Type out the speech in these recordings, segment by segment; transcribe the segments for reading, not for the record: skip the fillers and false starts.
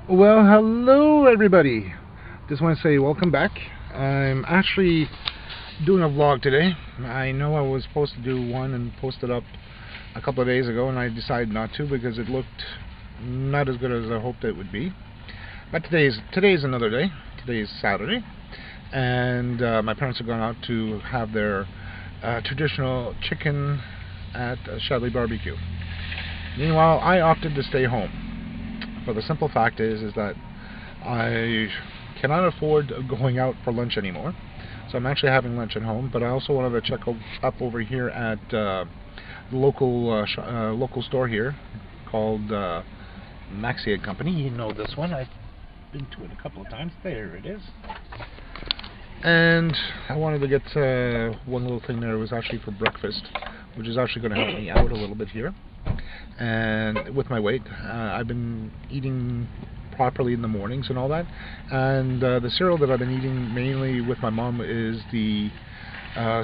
Well, hello everybody. Just want to say welcome back. I'm actually doing a vlog today. I know I was supposed to do one and post it up a couple of days ago, and I decided not to because it looked not as good as I hoped it would be. But today's another day. Today is Saturday, and my parents have gone out to have their traditional chicken at Shadley Barbecue. Meanwhile, I opted to stay home. But the simple fact is that I cannot afford going out for lunch anymore. So I'm actually having lunch at home. But I also wanted to check up over here at the local store here called Maxi and Company. You know this one. I've been to it a couple of times. There it is. And I wanted to get one little thing there. It was actually for breakfast, which is actually going to help me out a little bit here. And with my weight, I've been eating properly in the mornings and all that. And the cereal that I've been eating mainly with my mom is the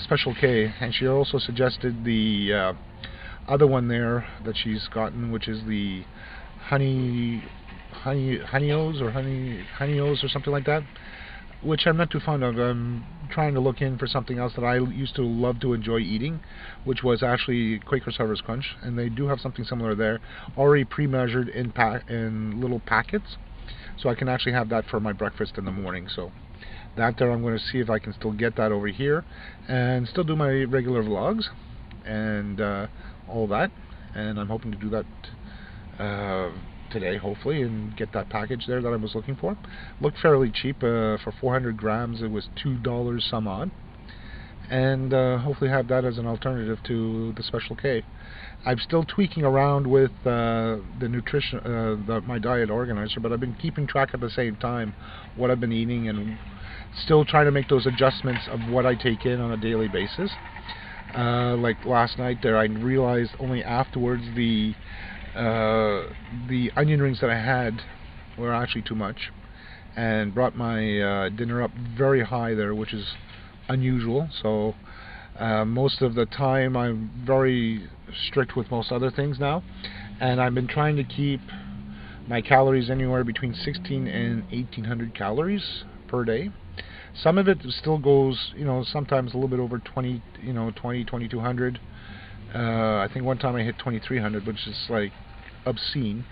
Special K, and she also suggested the other one there that she's gotten, which is the Honeyo's or something like that, which I'm not too fond of. I'm trying to look in for something else that I used to love to enjoy eating, which was actually Quaker Harvest Crunch, and they do have something similar there, already pre-measured in little packets, so I can actually have that for my breakfast in the morning. So that there, I'm going to see if I can still get that over here and still do my regular vlogs and all that, and I'm hoping to do that today, hopefully, and get that package there that I was looking for. Looked fairly cheap. For 400 grams it was $2 some odd, and hopefully have that as an alternative to the Special K. I'm still tweaking around with the nutrition, my diet organizer, but I've been keeping track at the same time what I've been eating and still trying to make those adjustments of what I take in on a daily basis. Like last night there, I realized only afterwards the onion rings that I had were actually too much, and brought my dinner up very high there, which is unusual. So most of the time I'm very strict with most other things now, and I've been trying to keep my calories anywhere between 16 and 1800 calories per day. Some of it still goes, sometimes a little bit over 20, 2200. I think one time I hit 2300, which is like obscene.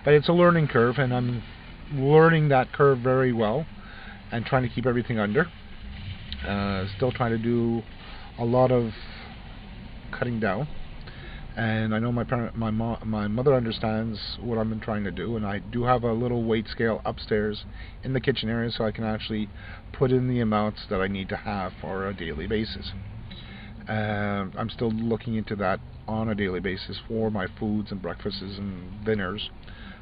But it's a learning curve, and I'm learning that curve very well and trying to keep everything under. Still trying to do a lot of cutting down. And I know my mother understands what I've been trying to do, and I do have a little weight scale upstairs in the kitchen area, so I can actually put in the amounts that I need to have for a daily basis. I'm still looking into that on a daily basis for my foods and breakfasts and dinners,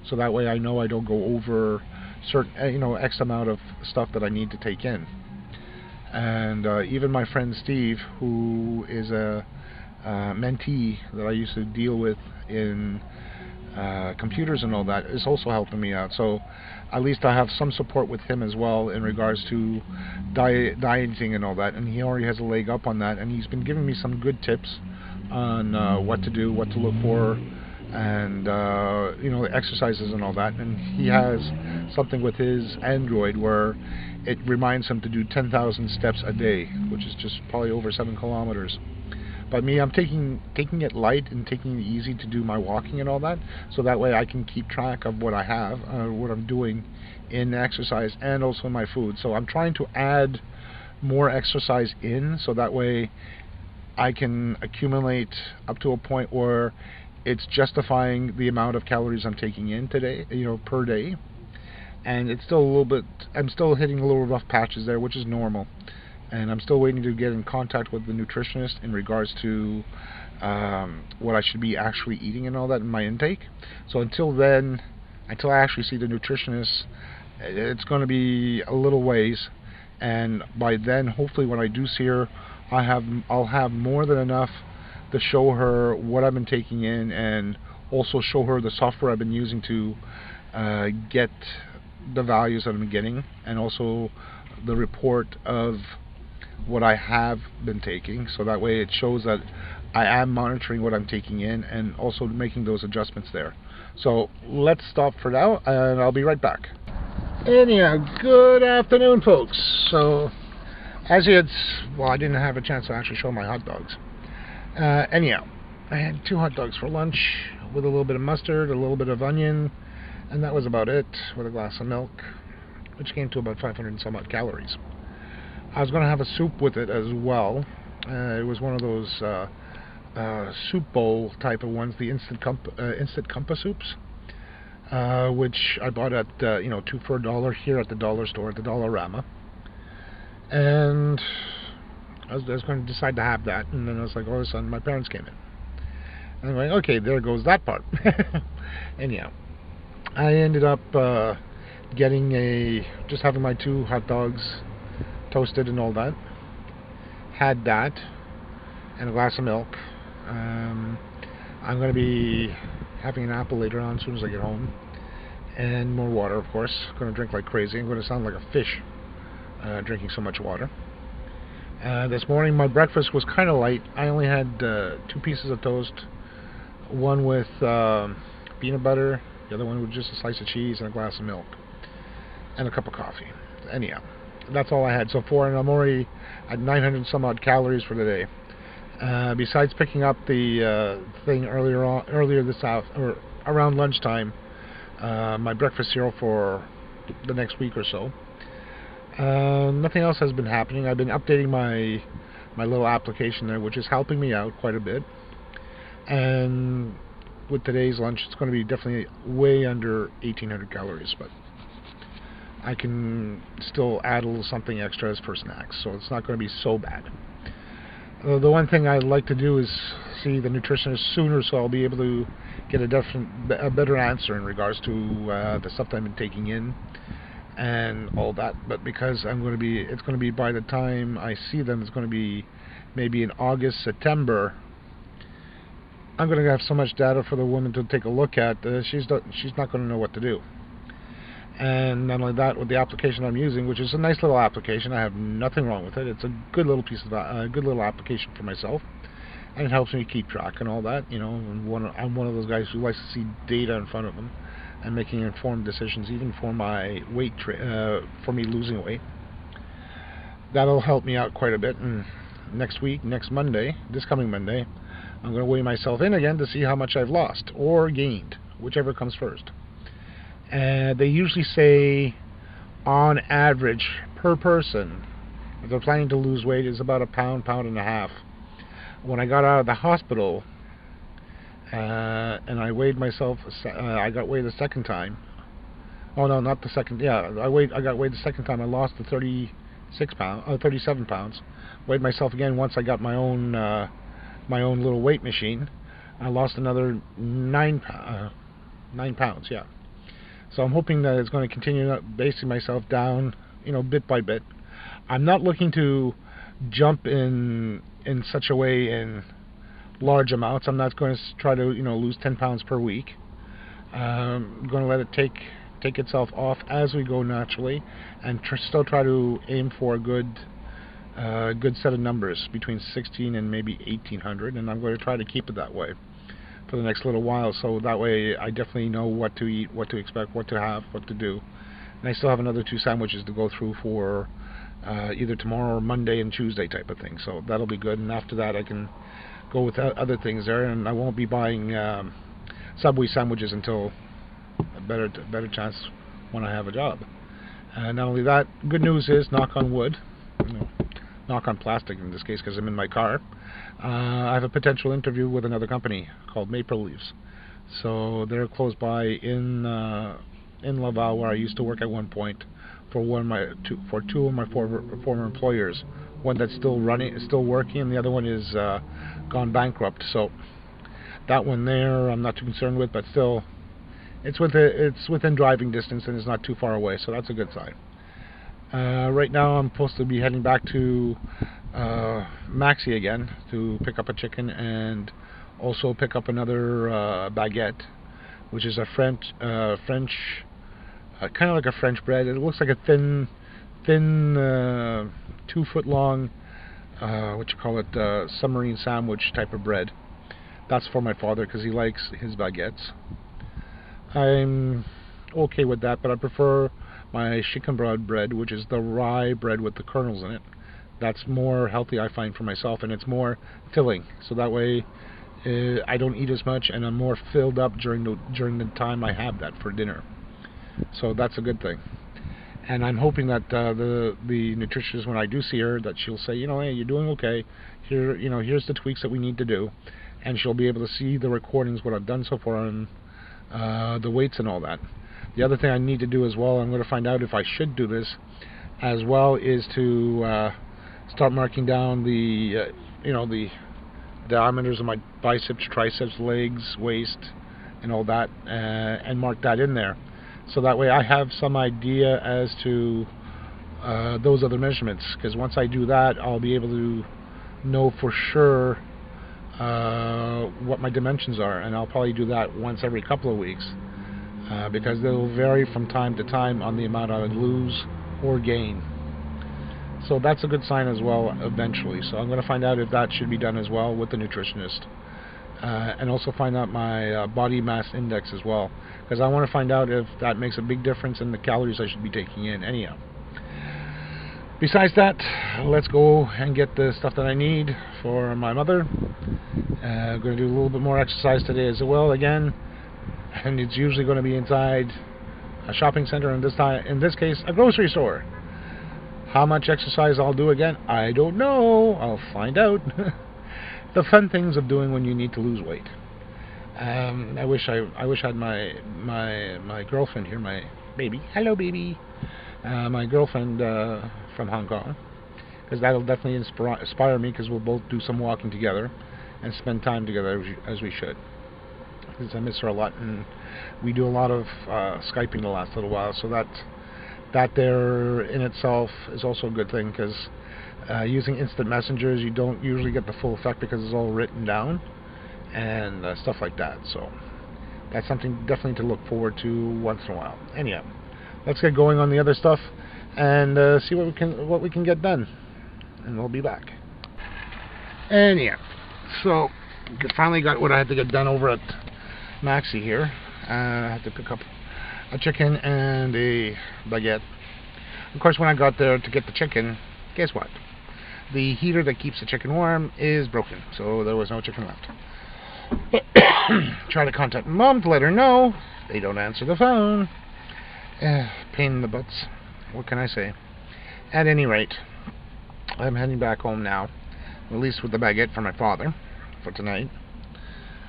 so that way I know I don't go over certain, X amount of stuff that I need to take in. And even my friend Steve, who is a mentee that I used to deal with in computers and all that, is also helping me out. So at least I have some support with him as well in regards to dieting and all that, and he already has a leg up on that, and he's been giving me some good tips on what to do, what to look for, and the exercises and all that. And he has something with his Android where it reminds him to do 10,000 steps a day, which is just probably over 7 kilometers. But me, I'm taking it light and taking it easy to do my walking and all that, so that way I can keep track of what I have, what I'm doing in exercise and also in my food. So I'm trying to add more exercise in, so that way I can accumulate up to a point where it's justifying the amount of calories I'm taking in today, per day. And it's still a little bit, I'm still hitting a little rough patches there, which is normal. And I'm still waiting to get in contact with the nutritionist in regards to what I should be actually eating and all that in my intake. So until then, until I actually see the nutritionist, it's going to be a little ways. And by then, hopefully, when I do see her, I'll have more than enough to show her what I've been taking in, and also show her the software I've been using to get the values that I'm getting, and also the report of what I have been taking, so that way it shows that I am monitoring what I'm taking in and also making those adjustments there. So let's stop for now, and I'll be right back. Anyhow, good afternoon, folks. So, as you had, well, I didn't have a chance to actually show my hot dogs. Anyhow, I had 2 hot dogs for lunch with a little bit of mustard, a little bit of onion, and that was about it, with a glass of milk, which came to about 500 and some odd calories. I was going to have a soup with it as well. It was one of those soup bowl type of ones, the instant Compa soups, which I bought at 2 for $1 here at the dollar store at the Dollarama. And I was going to decide to have that, and then I was like, all of a sudden my parents came in. And I'm like, okay, there goes that part. Anyhow, I ended up just having my 2 hot dogs toasted and all that. Had that and a glass of milk. I'm going to be having an apple later on as soon as I get home, and more water, of course. Going to drink like crazy. I'm going to sound like a fish drinking so much water. This morning my breakfast was kind of light. I only had 2 pieces of toast, one with peanut butter, the other one with just a slice of cheese and a glass of milk and a cup of coffee. Anyhow, that's all I had so far, and I'm already at 900 some odd calories for the day. Besides picking up the thing earlier this hour, or around lunchtime, my breakfast cereal for the next week or so. Nothing else has been happening. I've been updating my little application there, which is helping me out quite a bit. And with today's lunch, it's going to be definitely way under 1800 calories, but I can still add a little something extra as for snacks, so it's not going to be so bad. The one thing I'd like to do is see the nutritionist sooner, so I'll be able to get a better answer in regards to the stuff that I've been taking in and all that. But because it's going to be by the time I see them, it's going to be maybe in August, September. I'm going to have so much data for the woman to take a look at. She's not going to know what to do. And not only that, with the application I'm using, which is a nice little application, I have nothing wrong with it. It's a good little good little application for myself, and it helps me keep track and all that. I'm one of those guys who likes to see data in front of them and making informed decisions, even for my for me losing weight. That'll help me out quite a bit. And next Monday, this coming Monday, I'm going to weigh myself in again to see how much I've lost or gained, whichever comes first. They usually say, on average, per person, if they're planning to lose weight, is about a pound and a half. When I got out of the hospital, and I weighed myself, I got weighed the second time. Oh no, not the second. Yeah, I got weighed the second time. I lost the 37 pounds. Weighed myself again once I got my own little weight machine. I lost another 9 pounds. Yeah. So I'm hoping that it's going to continue basing myself down, bit by bit. I'm not looking to jump in such a way in large amounts. I'm not going to try to, lose 10 pounds per week. I'm going to let it take itself off as we go naturally, and still try to aim for a good set of numbers between 16 and maybe 1800, and I'm going to try to keep it that way for the next little while, so that way I definitely know what to eat, what to expect, what to have, what to do. And I still have another 2 sandwiches to go through for either tomorrow or Monday and Tuesday type of thing, so that'll be good. And after that I can go with other things there, and I won't be buying Subway sandwiches until a better chance when I have a job. And not only that, good news is, knock on wood, knock on plastic in this case because I'm in my car, I have a potential interview with another company called Maple Leaves. So they're close by in Laval, where I used to work at one point, for two of my former employers. One that's still working, and the other one is gone bankrupt. So that one there I'm not too concerned with, but still it's within driving distance and it's not too far away, so that's a good sign. Right now I'm supposed to be heading back to Maxi again to pick up a chicken and also pick up another baguette, which is a French kind of like a French bread. It looks like a thin 2 foot long what you call it, submarine sandwich type of bread. That's for my father because he likes his baguettes. I'm okay with that, but I prefer my chicken broad bread, which is the rye bread with the kernels in it. That's more healthy, I find, for myself, and it's more filling. So that way, I don't eat as much, and I'm more filled up during the time I have that for dinner. So that's a good thing. And I'm hoping that the nutritionist, when I do see her, that she'll say, hey, you're doing okay. Here, here's the tweaks that we need to do, and she'll be able to see the recordings, what I've done so far, and the weights and all that. The other thing I need to do as well, I'm going to find out if I should do this as well, is to start marking down the the diameters of my biceps, triceps, legs, waist, and all that, and mark that in there. So that way I have some idea as to those other measurements, because once I do that, I'll be able to know for sure what my dimensions are, and I'll probably do that once every couple of weeks, because they'll vary from time to time on the amount I would lose or gain. So that's a good sign as well eventually. So I'm going to find out if that should be done as well with the nutritionist, and also find out my body mass index as well, because I want to find out if that makes a big difference in the calories I should be taking in anyhow. Besides that, let's go and get the stuff that I need for my mother. I'm going to do a little bit more exercise today as well again, and it's usually going to be inside a shopping center, in this case a grocery store. How much exercise I'll do again, I don't know. I'll find out. The fun things of doing when you need to lose weight. I wish I had my girlfriend here, my baby. Hello, baby. My girlfriend from Hong Kong, because that'll definitely inspire me, because we'll both do some walking together and spend time together as we should. Because I miss her a lot, and we do a lot of Skyping the last little while, so that there in itself is also a good thing, because using instant messengers, you don't usually get the full effect because it's all written down and stuff like that. So that's something definitely to look forward to once in a while. Anyhow, let's get going on the other stuff and see what we can get done, and we'll be back. Anyhow, so finally got what I had to get done over at Maxi here. I had to pick up a chicken and a baguette. Of course, when I got there to get the chicken, guess what? The heater that keeps the chicken warm is broken, so there was no chicken left. Try to contact Mom to let her know. They don't answer the phone. Pain in the butts. What can I say? At any rate, I'm heading back home now, at least with the baguette for my father for tonight.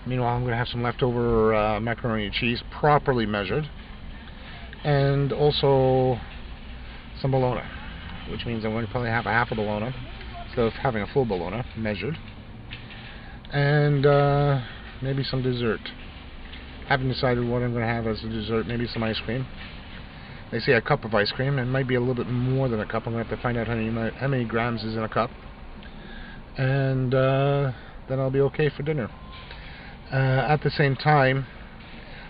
Meanwhile, I'm going to have some leftover macaroni and cheese, properly measured, and also some bologna, which means I'm going to probably have a half a bologna instead of having a full bologna measured, and maybe some dessert. Haven't decided what I'm going to have as a dessert. Maybe some ice cream. They say a cup of ice cream. It might be a little bit more than a cup. I'm going to have to find out how many grams is in a cup, and then I'll be okay for dinner. At the same time,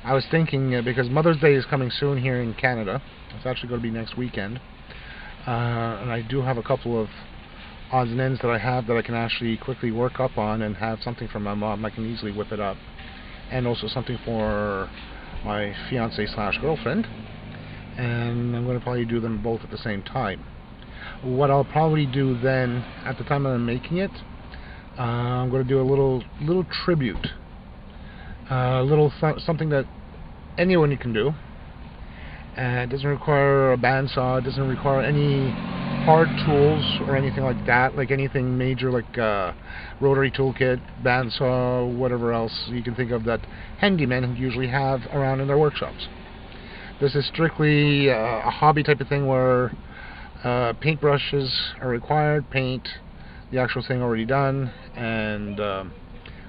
I was thinking, because Mother's Day is coming soon here in Canada. It's actually going to be next weekend, and I do have a couple of odds and ends that I have that I can actually quickly work up on and have something for my mom. I can easily whip it up, and also something for my fiance/girlfriend, and I'm going to probably do them both at the same time. What I'll probably do then, at the time I'm making it, I'm going to do a little tribute, something that anyone can do. It doesn't require a bandsaw. It doesn't require any hard tools or anything like that, like anything major, like rotary toolkit, bandsaw, whatever else you can think of that handymen usually have around in their workshops. This is strictly a hobby type of thing where paintbrushes are required, paint, the actual thing already done, and a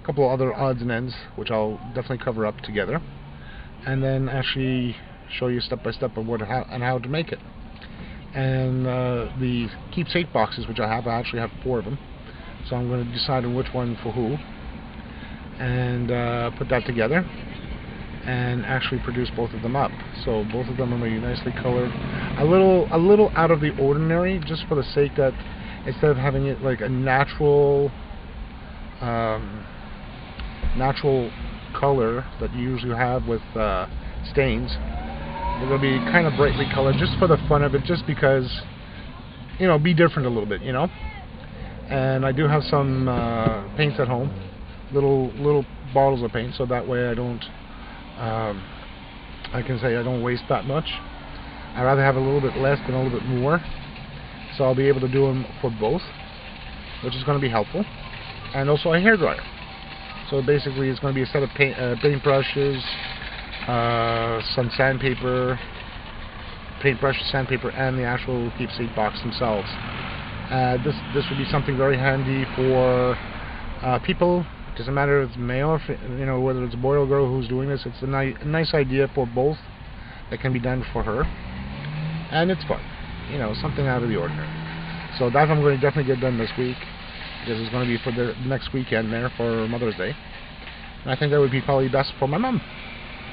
couple of other odds and ends, which I'll definitely cover up together, and then actually show you step by step of how to make it. And the keepsake boxes, which I actually have 4 of them, so I'm going to decide on which one for who, and put that together and actually produce both of them up. So both of them are going to be nicely colored, a little out of the ordinary, just for the sake that instead of having it like a natural natural color that you usually have with stains. They're going to be kind of brightly colored just for the fun of it, just because, you know, be different a little bit, you know. And I do have some paints at home, little bottles of paint, so that way I don't I can say I don't waste that much. I'd rather have a little bit less than a little bit more, so I'll be able to do them for both, which is going to be helpful. And also a hairdryer. So basically it's going to be a set of paint brushes, some sandpaper, paintbrush, sandpaper, and the actual keepsake box themselves. This would be something very handy for people. Doesn't matter if it's male or you know, whether it's a boy or girl who's doing this. It's a nice idea for both that can be done for her, and it's fun. You know, something out of the ordinary. So that I'm going to definitely get done this week, because it's going to be for the next weekend there for Mother's Day. And I think that would be probably best for my mom,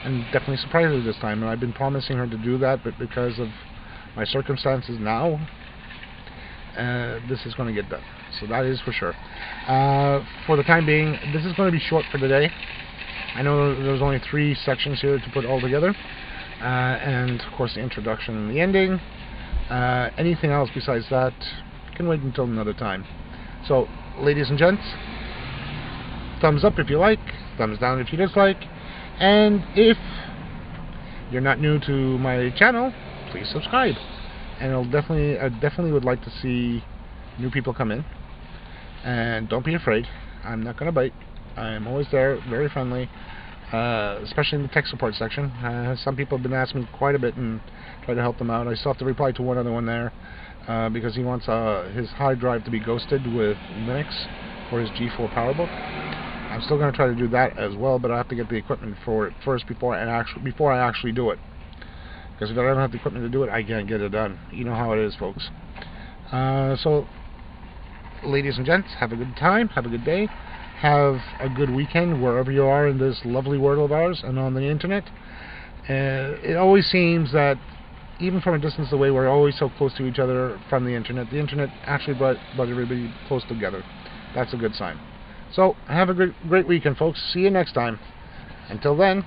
and definitely surprise her this time. And I've been promising her to do that, but because of my circumstances now, this is going to get done. So that is for sure. For the time being, this is going to be short for today. I know there's only 3 sections here to put all together, and of course the introduction and the ending. Anything else besides that can wait until another time. So, ladies and gents, thumbs up if you like, thumbs down if you dislike, and if you're not new to my channel, please subscribe. And I definitely would like to see new people come in. And don't be afraid, I'm not going to bite. I'm always there, very friendly, especially in the tech support section. Some people have been asking me quite a bit and try to help them out. I still have to reply to one other one there, because he wants his hard drive to be ghosted with Linux for his G4 PowerBook. I'm still going to try to do that as well, but I have to get the equipment for it first before I actually do it. Because if I don't have the equipment to do it, I can't get it done. You know how it is, folks. So, ladies and gents, have a good time, have a good day, have a good weekend wherever you are in this lovely world of ours and on the internet. It always seems that even from a distance away, we're always so close to each other from the internet. The internet actually brought everybody close together. That's a good sign. So, have a great weekend, folks. See you next time. Until then.